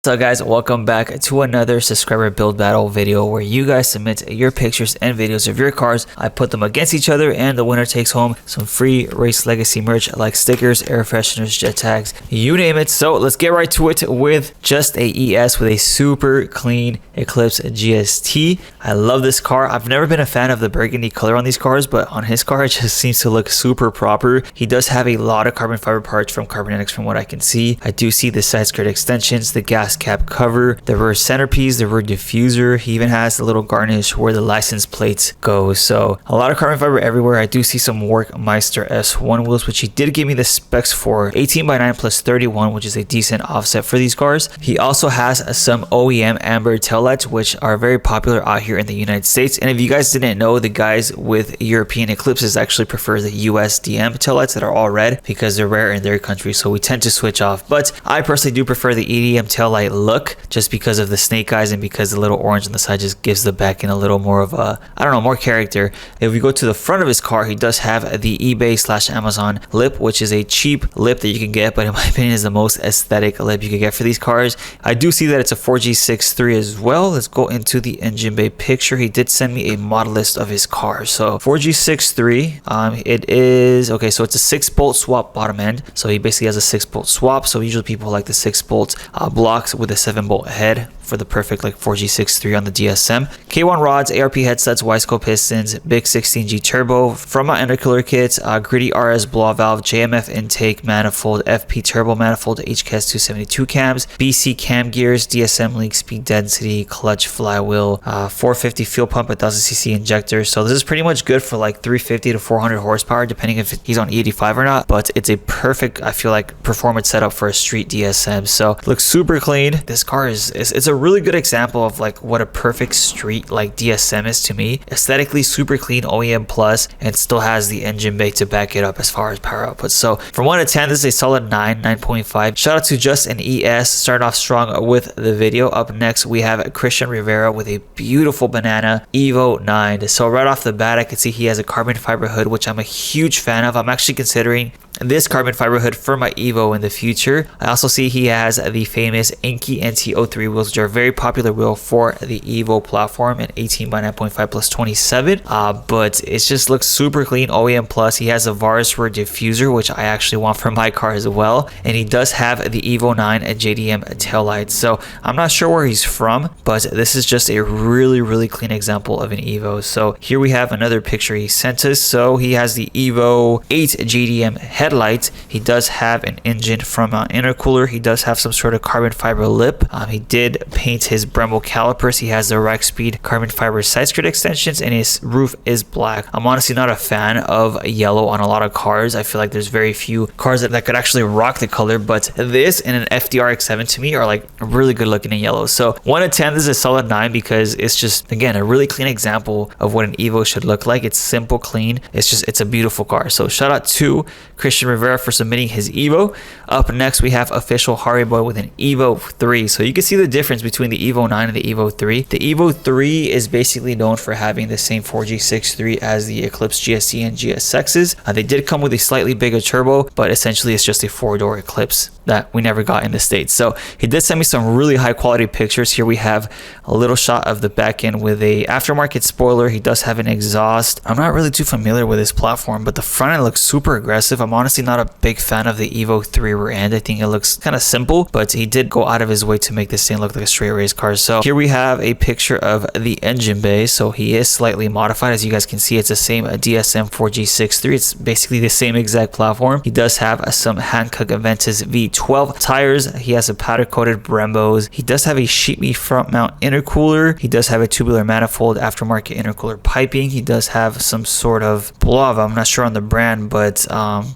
What's up guys, welcome back to another subscriber build battle video where you guys submit your pictures and videos of your cars. I put them against each other and the winner takes home some free race legacy merch like stickers, air fresheners, jet tags, you name it. So let's get right to it with just a ES with a super clean Eclipse GST. I love this car. I've never been a fan of the burgundy color on these cars, but on his car it just seems to look super proper. He does have a lot of carbon fiber parts from Carbonetics from what I can see. I do see the side skirt extensions, the gas cap cover, the rear centerpiece, the rear diffuser. He even has the little garnish where the license plates go. So a lot of carbon fiber everywhere. I do see some Workmeister S1 wheels, which he did give me the specs for 18x9 plus 31, which is a decent offset for these cars. He also has some OEM amber taillights, which are very popular out here in the United States. And if you guys didn't know, the guys with European Eclipses actually prefer the US DM taillights that are all red because they're rare in their country. So we tend to switch off. But I personally do prefer the EDM taillight look just because of the snake eyes and because the little orange on the side just gives the back end a little more of a, I don't know, more character. If we go to the front of his car, he does have the eBay/Amazon lip, which is a cheap lip that you can get, but in my opinion is the most aesthetic lip you can get for these cars. I do see that it's a 4G63 as well. Let's go into the engine bay picture. He did send me a model list of his car. So 4G63, it is, okay, so it's a 6-bolt swap bottom end. So he basically has a 6-bolt swap. So usually people like the 6-bolt blocks with a 7-bolt head for the perfect like 4G63 on the DSM. K1 rods, ARP headsets, Wiseco pistons, big 16G turbo, from my intercooler kits, gritty RS blow valve, JMF intake manifold, FP turbo manifold, HKS 272 cams, BC cam gears, DSM link speed density, clutch flywheel, 450 fuel pump, 1000cc injector. So this is pretty much good for like 350 to 400 horsepower depending if he's on E85 or not, but it's a perfect, I feel like, performance setup for a street DSM. So looks super clean. This car it's a really good example of like what a perfect street like DSM is to me. Aesthetically super clean, OEM plus, and still has the engine bay to back it up as far as power output. So from 1 to 10, this is a solid 9.5. Shout out to Just an ES, starting off strong with the video. Up next we have Christian Rivera with a beautiful banana Evo 9. So right off the bat I can see he has a carbon fiber hood, which I'm a huge fan of. I'm actually considering this carbon fiber hood for my Evo in the future. I also see he has the famous Enki NT03 wheels, which are a very popular wheel for the Evo platform, and 18x9.5 plus 27. But it just looks super clean, OEM plus. He has a Varis rear diffuser, which I actually want for my car as well. And he does have the Evo 9 JDM taillights. So I'm not sure where he's from, but this is just a really clean example of an Evo. So here we have another picture he sent us. So he has the Evo 8 JDM headlights. He does have an engine from an intercooler. He does have some sort of carbon fiber lip. He did paint his Brembo calipers. He has the rack speed carbon fiber side skirt extensions, and his roof is black. I'm honestly not a fan of yellow on a lot of cars. I feel like there's very few cars that could actually rock the color, but this and an FDR X7 to me are like really good looking in yellow. So 1 to 10, this is a solid 9 because it's just, again, a really clean example of what an Evo should look like. It's simple, clean. It's a beautiful car. So shout out to Christian Rivera for submitting his Evo. Up next we have official Harry Boy with an Evo 3. So you can see the difference between the Evo 9 and the Evo 3. The Evo 3 is basically known for having the same 4G63 as the Eclipse GST and GSXs. They did come with a slightly bigger turbo, but essentially it's just a 4-door Eclipse that we never got in the States. So he did send me some really high quality pictures. Here we have a little shot of the back end with a aftermarket spoiler. He does have an exhaust. I'm not really too familiar with this platform, but the front end looks super aggressive. I'm honestly not a big fan of the Evo 3 rear end. I think it looks kind of simple, but he did go out of his way to make this thing look like a straight race car. So here we have a picture of the engine bay. So he is slightly modified. As you guys can see, it's the same DSM 4G63. It's basically the same exact platform. He does have some Hankook Aventus V12 tires. He has a powder coated Brembos. He does have a sheet metal front mount intercooler. He does have a tubular manifold aftermarket intercooler piping. He does have some sort of blow valve. I'm not sure on the brand, but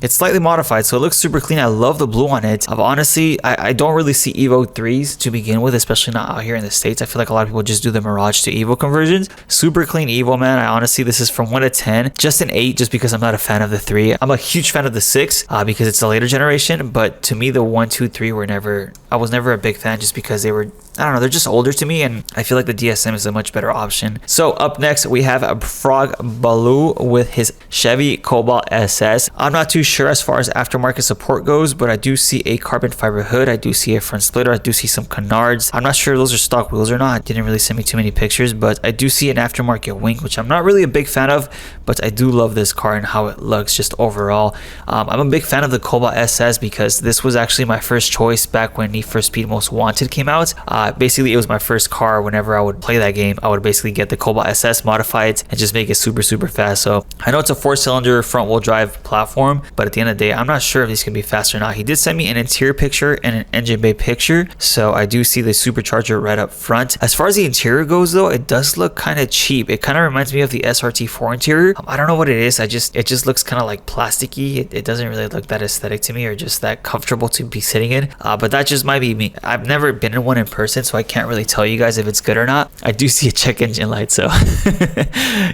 it's slightly modified, so it looks super clean. I love the blue on it. I don't really see Evo 3s to begin with, especially not out here in the States. I feel like a lot of people just do the Mirage to Evo conversions. Super clean Evo, man. I honestly, this is from 1 to 10, just an 8, just because I'm not a fan of the 3. I'm a huge fan of the 6 because it's a later generation, but to me the 1, 2, 3 were never I was never a big fan just because they were, I don't know, they're just older to me, and I feel like the DSM is a much better option. So up next we have a Frog Baloo with his Chevy Cobalt SS. I'm not too sure as far as aftermarket support goes, but I do see a carbon fiber hood, I do see a front splitter, I do see some canards. I'm not sure if those are stock wheels or not. It didn't really send me too many pictures, but I do see an aftermarket wing, which I'm not really a big fan of, but I do love this car and how it looks just overall. I'm a big fan of the Cobalt SS because this was actually my first choice back when Need for Speed Most Wanted came out. Basically, it was my first car. Whenever I would play that game, I would basically get the Cobalt SS, modify it, and just make it super fast. So I know it's a 4-cylinder front wheel drive platform, but at the end of the day, I'm not sure if these can be fast or not. He did send me an interior picture and an engine bay picture, so I do see the supercharger right up front. As far as the interior goes though, it does look kind of cheap. It kind of reminds me of the SRT4 interior. I don't know what it is. It just looks kind of like plasticky. It doesn't really look that aesthetic to me or just that comfortable to be sitting in, but that just might be me. I've never been in one in person, so I can't really tell you guys if it's good or not. I do see a check engine light, so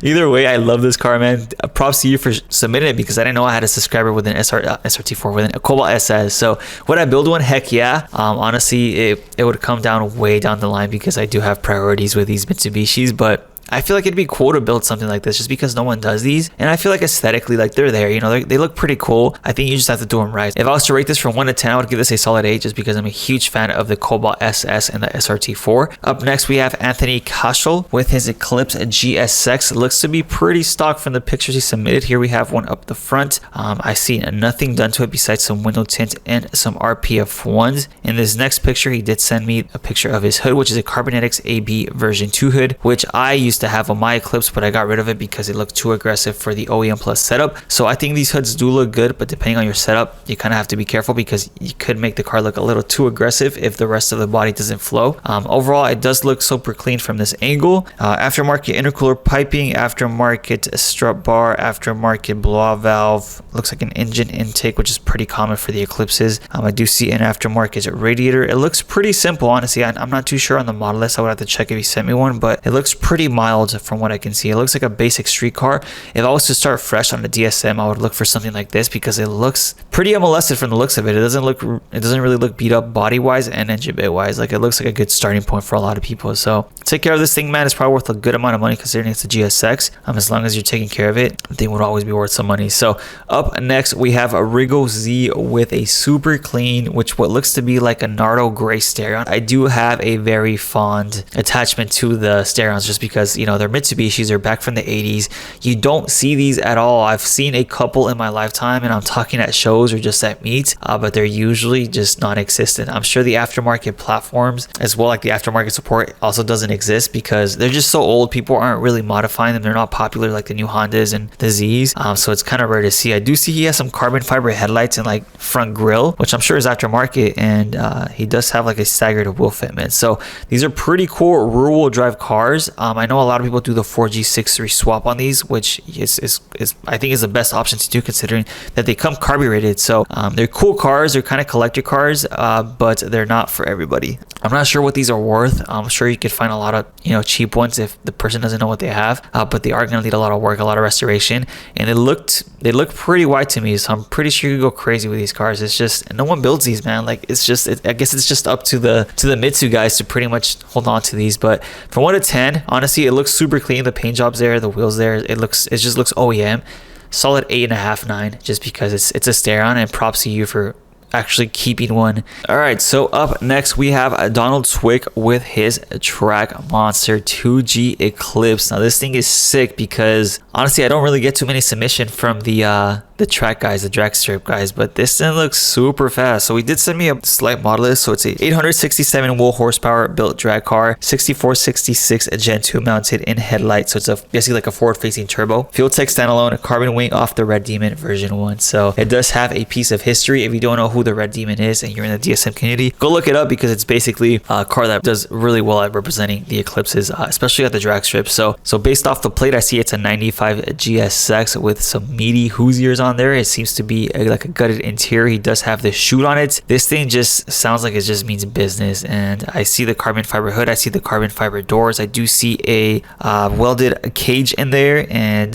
either way, I love this car, man. Props to you for submitting it because I didn't know I had a subscriber with an SRT4 with a Cobalt SS. So would I build one? Heck yeah. Honestly, it would come down way down the line because I do have priorities with these Mitsubishis, but I feel like it'd be cool to build something like this just because no one does these, and I feel like aesthetically, like, they're there, you know, they look pretty cool. I think you just have to do them right. If I was to rate this from 1 to 10, I would give this a solid 8 just because I'm a huge fan of the Cobalt SS and the SRT4. Up next, we have Anthony Cashel with his Eclipse GSX. It looks to be pretty stock from the pictures he submitted. Here we have one up the front. I see nothing done to it besides some window tint and some RPF ones. In this next picture, he did send me a picture of his hood, which is a Carbonetics AB version 2 hood, which I used to have on my Eclipse, but I got rid of it because it looked too aggressive for the OEM Plus setup. So I think these hoods do look good, but depending on your setup, you kind of have to be careful because you could make the car look a little too aggressive if the rest of the body doesn't flow. Overall, it does look super clean from this angle. Aftermarket intercooler piping, aftermarket strut bar, aftermarket blowout valve. Looks like an engine intake, which is pretty common for the Eclipses. I do see an aftermarket radiator. It looks pretty simple, honestly. I'm not too sure on the model list. I would have to check if he sent me one, but it looks pretty mild from what I can see. It looks like a basic street car. If I was to start fresh on the DSM, I would look for something like this because it looks pretty unmolested from the looks of it. It doesn't really look beat up body wise and engine bay wise. Like, it looks like a good starting point for a lot of people. So take care of this thing, man. It's probably worth a good amount of money considering it's a GSX. As long as you're taking care of it, the thing would always be worth some money. So up next, we have a Rigo Z with a super clean, which what looks to be like a Nardo gray Starion. I do have a very fond attachment to the Starions just because, you know, they're Mitsubishis, are back from the 80s. You don't see these at all. I've seen a couple in my lifetime, and I'm talking at shows or just at meets, but they're usually just non-existent. I'm sure the aftermarket platforms as well, like the aftermarket support, also doesn't exist because they're just so old. People aren't really modifying them. They're not popular like the new Hondas and the Zs, so it's kind of rare to see. I do see he has some carbon fiber headlights and like front grille, which I'm sure is aftermarket, and he does have like a staggered wheel fitment. So these are pretty cool rear-wheel drive cars. I know a lot of people do the 4G63 swap on these, which is I think is the best option to do considering that they come carbureted. So they're cool cars. They're kind of collector cars, but they're not for everybody. I'm not sure what these are worth. I'm sure you could find a lot of, you know, cheap ones if the person doesn't know what they have, but they are going to need a lot of work, a lot of restoration, and they look pretty white to me. So I'm pretty sure you could go crazy with these cars. It's just no one builds these, man. Like, I guess it's just up to the Mitsu guys to pretty much hold on to these. But from 1 to 10, honestly, it looks super clean. The paint job's there, the wheels there. It just looks OEM. Solid 8.5, 9, just because it's a Starion, and props to you for actually keeping one. All right, so up next we have Donald Swick with his Track Monster 2G Eclipse. Now this thing is sick because honestly I don't really get too many submission from the track guys, the drag strip guys, but this thing looks super fast. So he did send me a slight model list. So it's a 867 wheel horsepower built drag car, 6466 Gen 2 mounted in headlight. So it's basically like a forward facing turbo. Fuel tech standalone, a carbon wing off the Red Demon version 1. So it does have a piece of history. If you don't know who the Red Demon is and you're in the DSM community, go look it up because it's basically a car that does really well at representing the Eclipses, especially at the drag strip. So based off the plate, I see it's a 95 125 GSX with some meaty Hoosiers on there. It seems to be like a gutted interior. He does have the chute on it. This thing just sounds like it just means business, and I see the carbon fiber hood, I see the carbon fiber doors, I do see a welded cage in there, and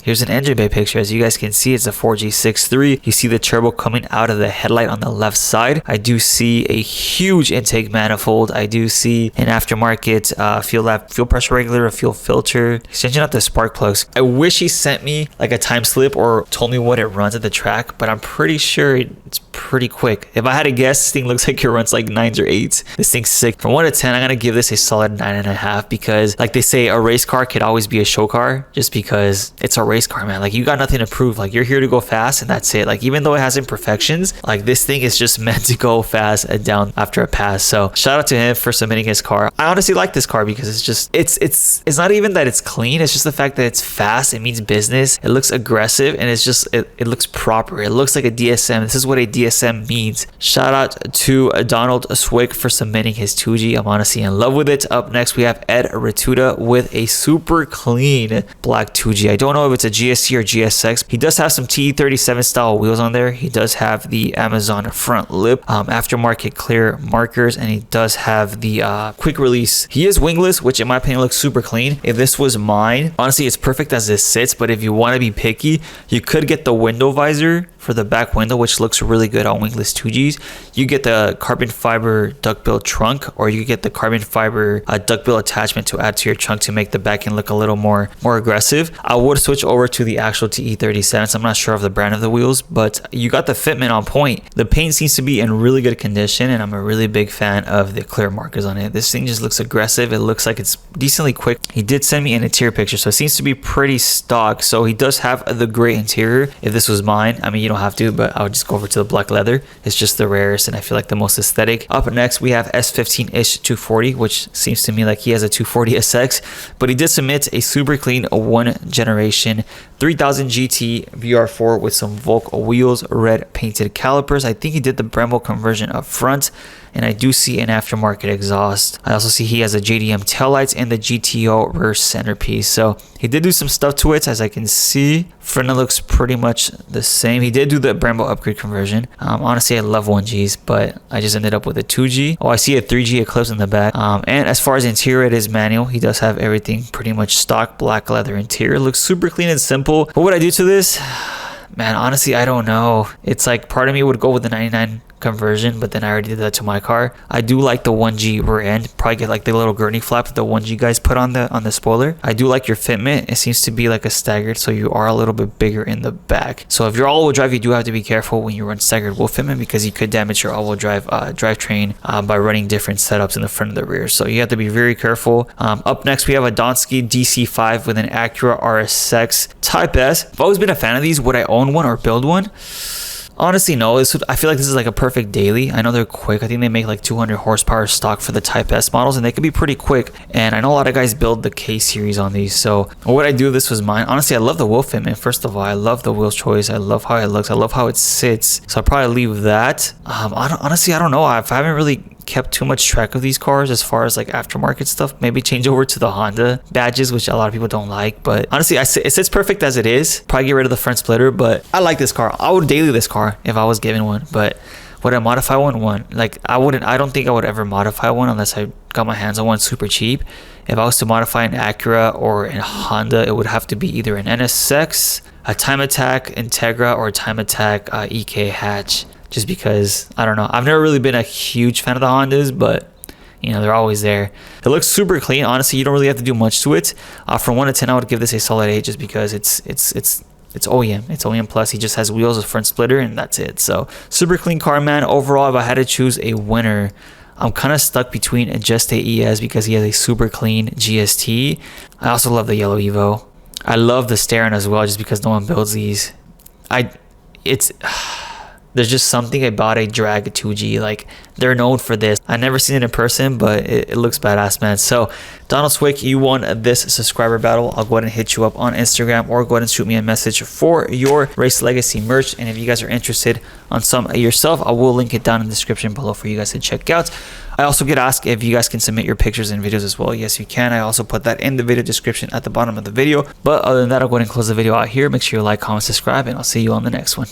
here's an engine bay picture. As you guys can see, it's a 4G63. You see the turbo coming out of the headlight on the left side. I do see a huge intake manifold. I do see an aftermarket fuel pressure regulator, a fuel filter. He's changing out the spark plugs. I wish he sent me like a time slip or told me what it runs at the track, but I'm pretty sure it's pretty quick. If I had to guess, this thing looks like it runs like 9s or 8s. This thing's sick. From 1 to 10, I'm gonna give this a solid 9.5, because like they say, a race car could always be a show car, just because it's a race car, man. Like, you got nothing to prove. Like, you're here to go fast, and that's it. Like, even though it has imperfections, like, this thing is just meant to go fast and down after a pass. So shout out to him for submitting his car. I honestly like this car because it's just it's not even that it's clean, it's just the fact that it's fast. It means business. It looks aggressive, and it's just it looks proper. It looks like a DSM. This is what a DSM means. Shout out to Donald Swick for submitting his 2G. I'm honestly in love with it. Up next, we have Ed Ratuda with a super clean black 2G. I don't know if it's a GST or GSX. He does have some TE37 style wheels on there. He does have the Amazon front lip, aftermarket clear markers, and he does have the quick release. He is wingless, which in my opinion looks super clean. If this was mine, honestly, it's perfect as it sits, but if you want to be picky, you could get the window visor for the back window, which looks really good on wingless 2Gs. You get the carbon fiber duckbill trunk, or you get the carbon fiber duckbill attachment to add to your trunk to make the back end look a little more aggressive. I would switch over to the actual TE37s. I'm not sure of the brand of the wheels, but you got the fitment on point. The paint seems to be in really good condition, and I'm a really big fan of the clear markers on it. This thing just looks aggressive. It looks like it's decently quick. He did send me an interior picture, so it seems to be pretty stock. So he does have the gray interior. If this was mine, I mean, you don't have to, but I would just go over to the black leather. It's just the rarest, and I feel like the most aesthetic. Up next, we have S15-ish 240, which seems to me like he has a 240 SX, but he did submit a super clean 1 generation 3000 GT VR4 with some Volk wheels, red painted calipers. I think he did the Brembo conversion up front, and I do see an aftermarket exhaust. I also see he has a JDM taillights and the GTO rear centerpiece. So he did do some stuff to it, as I can see. Front end looks pretty much the same. He did do the Brembo upgrade conversion. Honestly, I love 1Gs, but I just ended up with a 2G. Oh, I see a 3G Eclipse in the back. And as far as interior, it is manual. He does have everything pretty much stock black leather interior. Looks super clean and simple. What would I do to this? Man, honestly, I don't know. It's like part of me would go with the 99 conversion, but then I already did that to my car. I do like the 1G rear end. Probably get like the little gurney flap that the 1G guys put on the spoiler. I do like your fitment. It seems to be like a staggered, so you are a little bit bigger in the back. So if you're all-wheel drive, you do have to be careful when you run staggered wheel fitment, because you could damage your all-wheel drive drivetrain by running different setups in the front and the rear. So you have to be very careful. Up next, we have a Donsky DC5 with an Acura RSX Type S. I've always been a fan of these. Would I own one or build one? Honestly, no. I feel like this is like a perfect daily. I know they're quick. I think they make like 200 horsepower stock for the Type S models, and they could be pretty quick. And I know a lot of guys build the K series on these. So what I do, this was mine. Honestly, I love the wheel fitment. First of all, I love the wheel choice. I love how it looks. I love how it sits. So I'll probably leave that. Honestly, I don't know. I haven't really kept too much track of these cars as far as like aftermarket stuff. Maybe change over to the Honda badges, which a lot of people don't like, but honestly, it sits perfect as it is. Probably get rid of the front splitter, but I like this car. I would daily this car if I was given one. But would I modify one? Like, I don't think I would ever modify one unless I got my hands on one super cheap. If I was to modify an Acura or a Honda, it would have to be either an NSX, a Time Attack Integra, or a Time Attack EK hatch. Just because, I don't know, I've never really been a huge fan of the Hondas, but you know, they're always there. It looks super clean. Honestly, you don't really have to do much to it. From 1 to 10, I would give this a solid 8, just because it's OEM. It's OEM plus. He just has wheels, a front splitter, and that's it. So super clean car, man. Overall, if I had to choose a winner, I'm kind of stuck between just a ES, because he has a super clean GST. I also love the yellow Evo. There's just something about a drag 2G, like they're known for this. I never seen it in person, but it looks badass, man. So Donald Swick, you won this subscriber battle. I'll go ahead and hit you up on Instagram, or go ahead and shoot me a message for your Race Legacy merch. And if you guys are interested on some yourself, I will link it down in the description below for you guys to check out. I also get asked if you guys can submit your pictures and videos as well. Yes, you can. I also put that in the video description at the bottom of the video. But other than that, I'll go ahead and close the video out here. Make sure you like, comment, subscribe, and I'll see you on the next one.